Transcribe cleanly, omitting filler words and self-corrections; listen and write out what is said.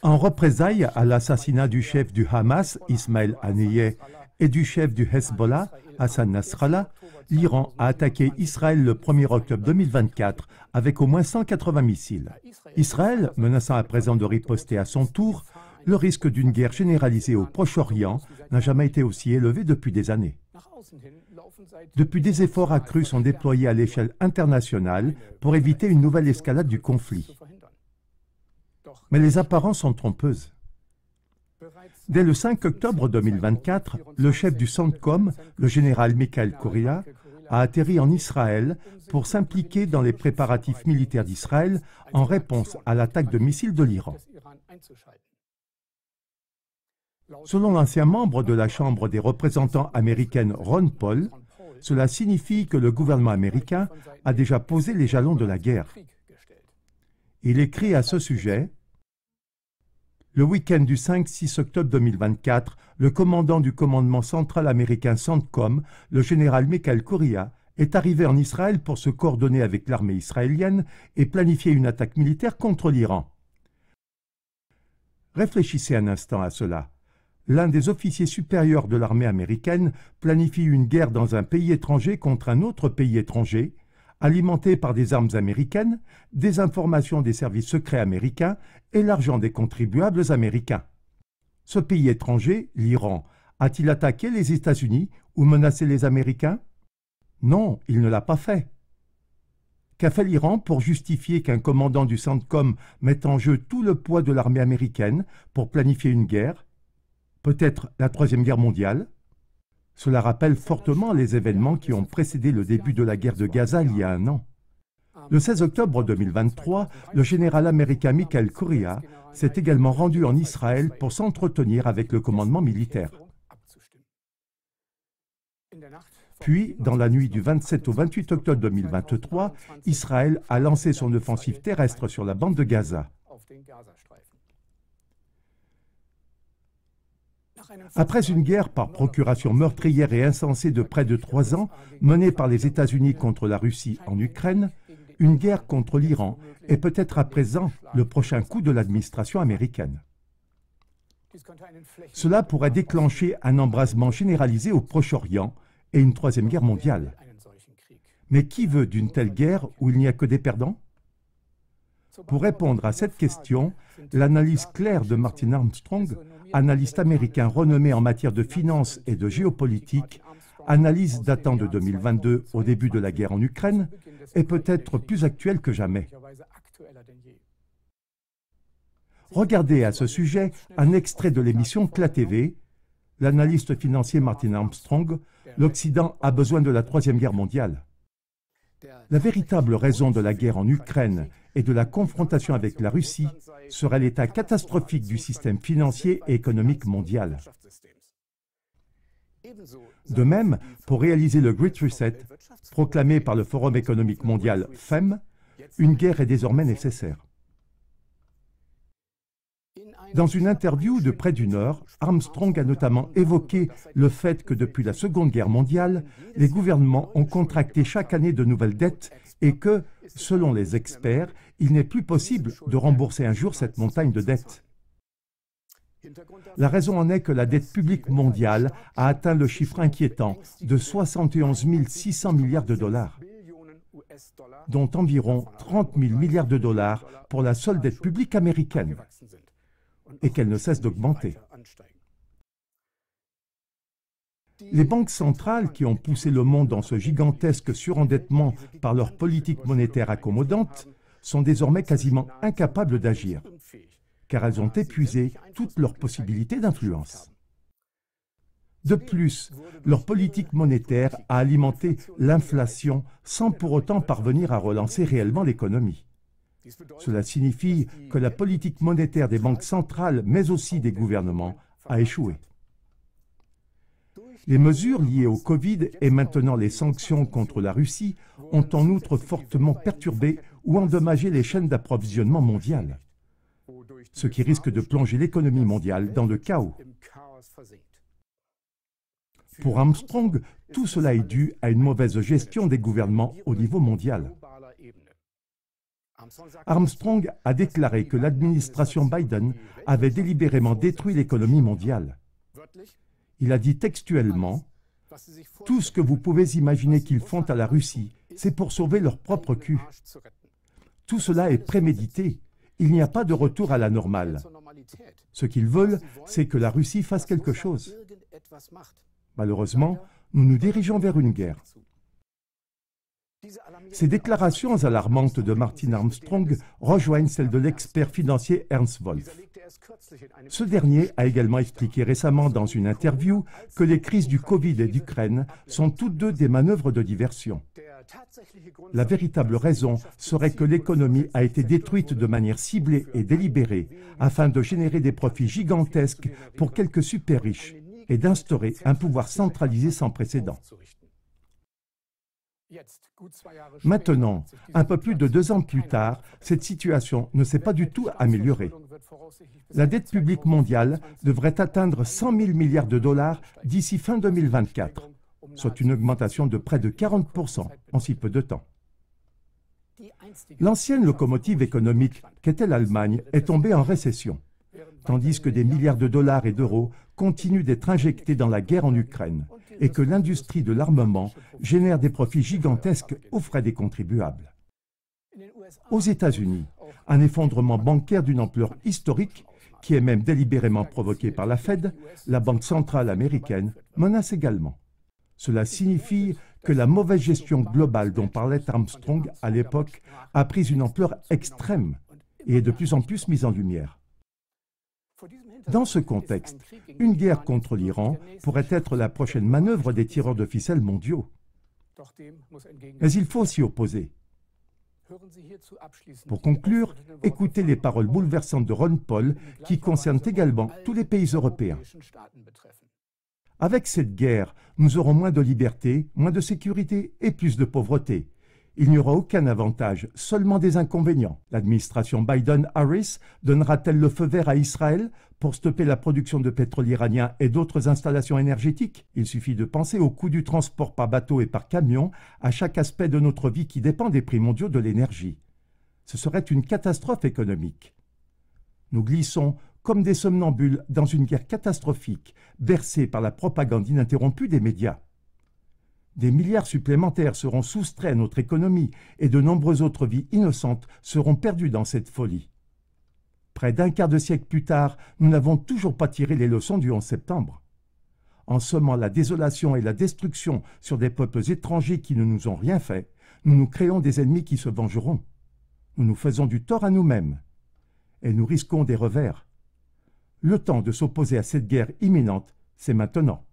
En représailles à l'assassinat du chef du Hamas, Ismaël Haniyeh, et du chef du Hezbollah, Hassan Nasrallah, l'Iran a attaqué Israël le 1er octobre 2024 avec au moins 180 missiles. Israël, menaçant à présent de riposter à son tour, le risque d'une guerre généralisée au Proche-Orient n'a jamais été aussi élevé depuis des années. Depuis, des efforts accrus sont déployés à l'échelle internationale pour éviter une nouvelle escalade du conflit. Mais les apparences sont trompeuses. Dès le 5 octobre 2024, le chef du CENTCOM, le général Michael Koria, a atterri en Israël pour s'impliquer dans les préparatifs militaires d'Israël en réponse à l'attaque de missiles de l'Iran. Selon l'ancien membre de la Chambre des représentants américaine Ron Paul, cela signifie que le gouvernement américain a déjà posé les jalons de la guerre. Il écrit à ce sujet: le week-end du 5-6 octobre 2024, le commandant du commandement central américain CENTCOM, le général Michael Koria, est arrivé en Israël pour se coordonner avec l'armée israélienne et planifier une attaque militaire contre l'Iran. Réfléchissez un instant à cela. L'un des officiers supérieurs de l'armée américaine planifie une guerre dans un pays étranger contre un autre pays étranger, alimenté par des armes américaines, des informations des services secrets américains et l'argent des contribuables américains. Ce pays étranger, l'Iran, a-t-il attaqué les États-Unis ou menacé les Américains? Non, il ne l'a pas fait. Qu'a fait l'Iran pour justifier qu'un commandant du CENTCOM mette en jeu tout le poids de l'armée américaine pour planifier une guerre? Peut-être la Troisième Guerre mondiale? Cela rappelle fortement les événements qui ont précédé le début de la guerre de Gaza il y a un an. Le 16 octobre 2023, le général américain Michael Koria s'est également rendu en Israël pour s'entretenir avec le commandement militaire. Puis, dans la nuit du 27 au 28 octobre 2023, Israël a lancé son offensive terrestre sur la bande de Gaza. Après une guerre par procuration meurtrière et insensée de près de 3 ans, menée par les États-Unis contre la Russie en Ukraine, une guerre contre l'Iran est peut-être à présent le prochain coup de l'administration américaine. Cela pourrait déclencher un embrasement généralisé au Proche-Orient et une troisième guerre mondiale. Mais qui veut d'une telle guerre où il n'y a que des perdants? Pour répondre à cette question, l'analyse claire de Martin Armstrong, analyste américain renommé en matière de finance et de géopolitique, analyse datant de 2022 au début de la guerre en Ukraine, est peut-être plus actuelle que jamais. Regardez à ce sujet un extrait de l'émission CLA TV, l'analyste financier Martin Armstrong, l'Occident a besoin de la Troisième Guerre mondiale. La véritable raison de la guerre en Ukraine et de la confrontation avec la Russie serait l'état catastrophique du système financier et économique mondial. De même, pour réaliser le Great Reset, proclamé par le Forum économique mondial FEM, une guerre est désormais nécessaire. Dans une interview de près d'1 heure, Armstrong a notamment évoqué le fait que depuis la Seconde Guerre mondiale, les gouvernements ont contracté chaque année de nouvelles dettes et que, selon les experts, il n'est plus possible de rembourser un jour cette montagne de dettes. La raison en est que la dette publique mondiale a atteint le chiffre inquiétant de 71 600 milliards de dollars, dont environ 30 000 milliards de dollars pour la seule dette publique américaine, et qu'elle ne cesse d'augmenter. Les banques centrales qui ont poussé le monde dans ce gigantesque surendettement par leur politique monétaire accommodante sont désormais quasiment incapables d'agir, car elles ont épuisé toutes leurs possibilités d'influence. De plus, leur politique monétaire a alimenté l'inflation sans pour autant parvenir à relancer réellement l'économie. Cela signifie que la politique monétaire des banques centrales, mais aussi des gouvernements, a échoué. Les mesures liées au Covid et maintenant les sanctions contre la Russie ont en outre fortement perturbé ou endommagé les chaînes d'approvisionnement mondiales, ce qui risque de plonger l'économie mondiale dans le chaos. Pour Armstrong, tout cela est dû à une mauvaise gestion des gouvernements au niveau mondial. Armstrong a déclaré que l'administration Biden avait délibérément détruit l'économie mondiale. Il a dit textuellement « Tout ce que vous pouvez imaginer qu'ils font à la Russie, c'est pour sauver leur propre cul. Tout cela est prémédité. Il n'y a pas de retour à la normale. Ce qu'ils veulent, c'est que la Russie fasse quelque chose. Malheureusement, nous nous dirigeons vers une guerre. » Ces déclarations alarmantes de Martin Armstrong rejoignent celles de l'expert financier Ernst Wolf. Ce dernier a également expliqué récemment dans une interview que les crises du Covid et d'Ukraine sont toutes deux des manœuvres de diversion. La véritable raison serait que l'économie a été détruite de manière ciblée et délibérée afin de générer des profits gigantesques pour quelques super riches et d'instaurer un pouvoir centralisé sans précédent. Maintenant, un peu plus de 2 ans plus tard, cette situation ne s'est pas du tout améliorée. La dette publique mondiale devrait atteindre 100 000 milliards de dollars d'ici fin 2024, soit une augmentation de près de 40% en si peu de temps. L'ancienne locomotive économique qu'était l'Allemagne est tombée en récession, tandis que des milliards de dollars et d'euros continuent d'être injectés dans la guerre en Ukraine et que l'industrie de l'armement génère des profits gigantesques aux frais des contribuables. Aux États-Unis, un effondrement bancaire d'une ampleur historique, qui est même délibérément provoqué par la Fed, la Banque centrale américaine, menace également. Cela signifie que la mauvaise gestion globale dont parlait Armstrong à l'époque a pris une ampleur extrême et est de plus en plus mise en lumière. Dans ce contexte, une guerre contre l'Iran pourrait être la prochaine manœuvre des tireurs de ficelle mondiaux. Mais il faut s'y opposer. Pour conclure, écoutez les paroles bouleversantes de Ron Paul qui concernent également tous les pays européens. Avec cette guerre, nous aurons moins de liberté, moins de sécurité et plus de pauvreté. Il n'y aura aucun avantage, seulement des inconvénients. L'administration Biden-Harris donnera-t-elle le feu vert à Israël pour stopper la production de pétrole iranien et d'autres installations énergétiques? Il suffit de penser au coût du transport par bateau et par camion, à chaque aspect de notre vie qui dépend des prix mondiaux de l'énergie. Ce serait une catastrophe économique. Nous glissons comme des somnambules dans une guerre catastrophique, bercée par la propagande ininterrompue des médias. Des milliards supplémentaires seront soustraits à notre économie et de nombreuses autres vies innocentes seront perdues dans cette folie. Près d'un quart de siècle plus tard, nous n'avons toujours pas tiré les leçons du 11 septembre. En semant la désolation et la destruction sur des peuples étrangers qui ne nous ont rien fait, nous nous créons des ennemis qui se vengeront. Nous nous faisons du tort à nous-mêmes. Et nous risquons des revers. Le temps de s'opposer à cette guerre imminente, c'est maintenant.